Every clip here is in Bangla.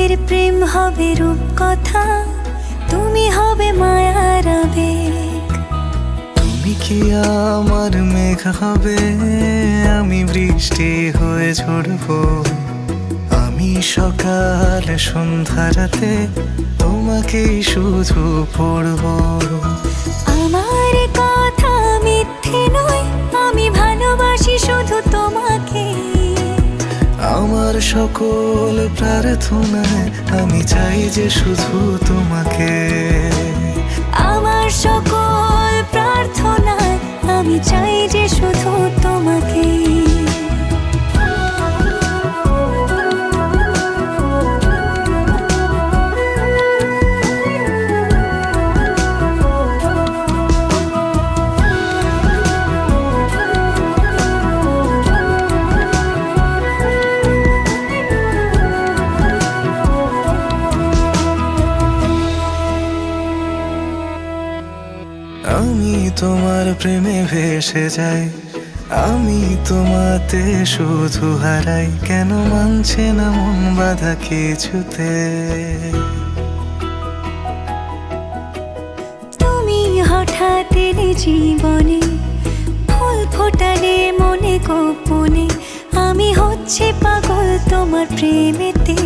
আমাদের প্রেম হবে রূপকথা, তুমি হবে মায়ার আবেগ। তুমি কি আমার মেঘ হবে, আমি বৃষ্টি হয়ে ঝরবো। আমি সকাল সন্ধ্যা রাতে তোমাকেই শুধু পড়বো। আমার কথা মিথ্যে নয়, আমি ভালোবাসি শুধু তোমাকে। আমার সকল প্রার্থনায় আমি চাই যে শুধু তোমাকে। আমার সকল প্রার্থনায় আমি চাই যে শুধু তোমাকে। আমি তোমার প্রেমে ভেসে যাই, আমি তোমাতে শুধু হারাই। কেন মানছে না মন বাধা কিছুতে? তুমি হঠাৎ এলে জীবনে, ফুল ফোটালে মনে গোপনে। আমি হচ্ছে পাগল তোমার প্রেমেতে।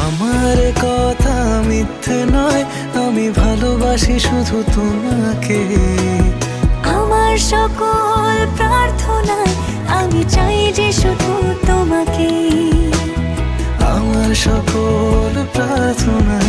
আমার কথা মিথ্যে নয়, আমি ভালোবাসি শুধু তোমাকে। আমার সকল প্রার্থনায় আমি চাই যে শুধু তোমাকে। আমার সকল প্রার্থনা